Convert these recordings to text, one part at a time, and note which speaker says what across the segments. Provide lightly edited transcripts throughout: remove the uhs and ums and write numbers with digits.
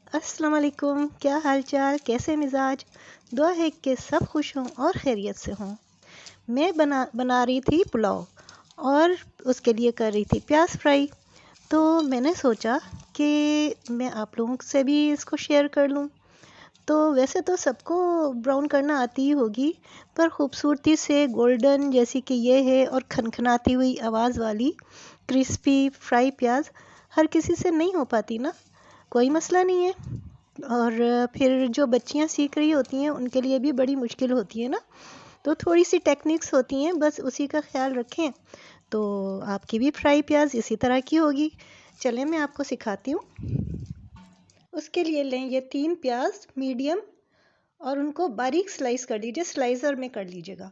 Speaker 1: अस्सलाम वालेकुम, क्या हाल चाल, कैसे मिजाज। दुआ है कि सब खुश हों और खैरियत से हों। मैं बना रही थी पुलाव और उसके लिए कर रही थी प्याज फ्राई। तो मैंने सोचा कि मैं आप लोगों से भी इसको शेयर कर लूँ। तो वैसे तो सबको ब्राउन करना आती ही होगी, पर खूबसूरती से गोल्डन जैसी कि ये है और खनखनाती हुई आवाज़ वाली क्रिस्पी फ्राई प्याज हर किसी से नहीं हो पाती ना। कोई मसला नहीं है। और फिर जो बच्चियां सीख रही होती हैं उनके लिए भी बड़ी मुश्किल होती है ना। तो थोड़ी सी टेक्निक्स होती हैं, बस उसी का ख्याल रखें तो आपकी भी फ्राई प्याज इसी तरह की होगी। चलें मैं आपको सिखाती हूँ। उसके लिए लें ये 3 प्याज मीडियम और उनको बारीक स्लाइस कर लीजिए, स्लाइसर में कर लीजिएगा।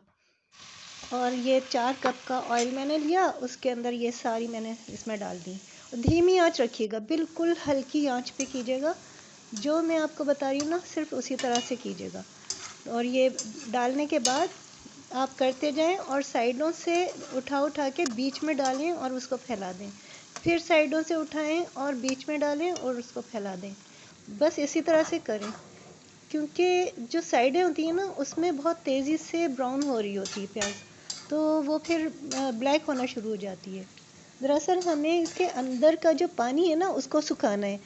Speaker 1: और ये 4 कप का ऑयल मैंने लिया, उसके अंदर ये सारी मैंने इसमें डाल दी। धीमी आंच रखिएगा, बिल्कुल हल्की आंच पे कीजिएगा। जो मैं आपको बता रही हूँ ना, सिर्फ उसी तरह से कीजिएगा। और ये डालने के बाद आप करते जाएं और साइडों से उठा के बीच में डालें और उसको फैला दें। फिर साइडों से उठाएं और बीच में डालें और उसको फैला दें। बस इसी तरह से करें, क्योंकि जो साइडें होती हैं ना उसमें बहुत तेज़ी से ब्राउन हो रही होती है प्याज, तो वो फिर ब्लैक होना शुरू हो जाती है। दरअसल हमें इसके अंदर का जो पानी है ना उसको सुखाना है।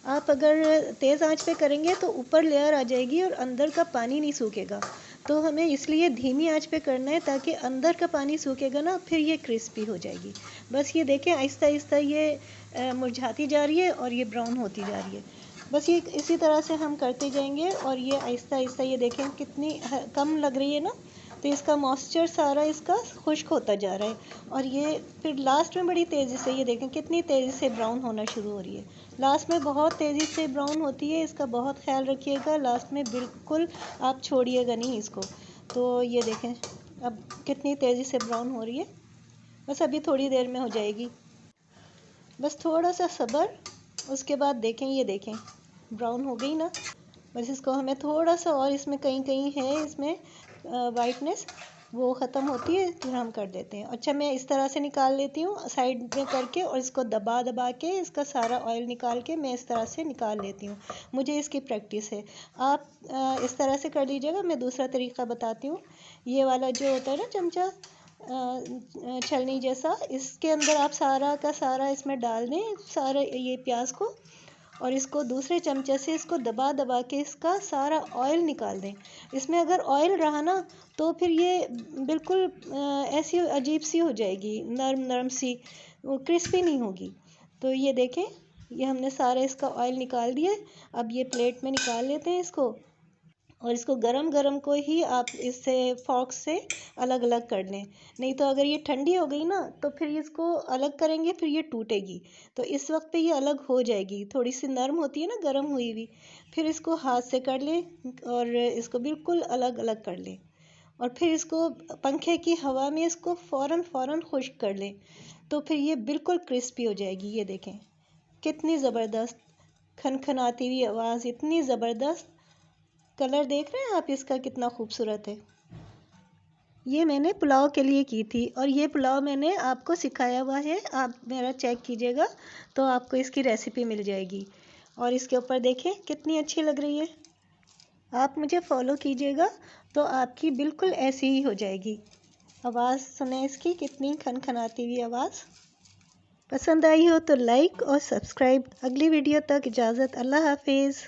Speaker 1: आप अगर तेज़ आंच पे करेंगे तो ऊपर लेयर आ जाएगी और अंदर का पानी नहीं सूखेगा। तो हमें इसलिए धीमी आंच पे करना है ताकि अंदर का पानी सूखेगा ना, फिर ये क्रिस्पी हो जाएगी। बस ये देखें, आहिस्ता आहिस्ता ये मुरझाती जा रही है और ये ब्राउन होती जा रही है। बस ये इसी तरह से हम करते जाएंगे और ये आहिस्ता आहिस्ता, ये देखें कितनी कम लग रही है ना, तो इसका मॉइस्चर सारा इसका खुश्क होता जा रहा है। और ये फिर लास्ट में बड़ी तेज़ी से, ये देखें कितनी तेज़ी से ब्राउन होना शुरू हो रही है। लास्ट में बहुत तेज़ी से ब्राउन होती है, इसका बहुत ख्याल रखिएगा। लास्ट में बिल्कुल आप छोड़िएगा नहीं इसको। तो ये देखें अब कितनी तेज़ी से ब्राउन हो रही है। बस अभी थोड़ी देर में हो जाएगी, बस थोड़ा सा सब्र। उसके बाद देखें, ये देखें ब्राउन हो गई ना। बस इसको हमें थोड़ा सा और, इसमें कहीं कहीं है इसमें वाइटनेस, वो ख़त्म होती है फिर हम कर देते हैं। अच्छा, मैं इस तरह से निकाल लेती हूँ साइड में करके, और इसको दबा दबा के इसका सारा ऑयल निकाल के मैं इस तरह से निकाल लेती हूँ। मुझे इसकी प्रैक्टिस है। आप इस तरह से कर लीजिएगा। मैं दूसरा तरीका बताती हूँ। ये वाला जो होता है ना चमचा, छलनी जैसा, इसके अंदर आप सारा का सारा इसमें डाल दें, सारा ये प्याज को, और इसको दूसरे चमचे से इसको दबा दबा के इसका सारा ऑयल निकाल दें। इसमें अगर ऑयल रहा ना तो फिर ये बिल्कुल ऐसी अजीब सी हो जाएगी, नरम नरम सी, वो क्रिस्पी नहीं होगी। तो ये देखें, ये हमने सारा इसका ऑयल निकाल दिया। अब ये प्लेट में निकाल लेते हैं इसको, और इसको गरम गरम को ही आप इससे फॉर्क से अलग अलग कर लें। नहीं तो अगर ये ठंडी हो गई ना तो फिर इसको अलग करेंगे फिर ये टूटेगी। तो इस वक्त पे ये अलग हो जाएगी, थोड़ी सी नरम होती है ना गरम हुई हुई। फिर इसको हाथ से कर लें और इसको बिल्कुल अलग अलग कर लें। और फिर इसको पंखे की हवा में इसको फ़ौरन फ़ौरन खुश्क कर लें, तो फिर ये बिल्कुल क्रिस्पी हो जाएगी। ये देखें कितनी ज़बरदस्त खनखनाती हुई आवाज़, इतनी ज़बरदस्त। कलर देख रहे हैं आप इसका कितना खूबसूरत है। ये मैंने पुलाव के लिए की थी और ये पुलाव मैंने आपको सिखाया हुआ है, आप मेरा चेक कीजिएगा तो आपको इसकी रेसिपी मिल जाएगी। और इसके ऊपर देखें कितनी अच्छी लग रही है। आप मुझे फॉलो कीजिएगा तो आपकी बिल्कुल ऐसी ही हो जाएगी। आवाज़ सुने इसकी, कितनी खनखनाती हुई आवाज़। पसंद आई हो तो लाइक और सब्सक्राइब। अगली वीडियो तक इजाज़त, अल्लाह हाफिज़।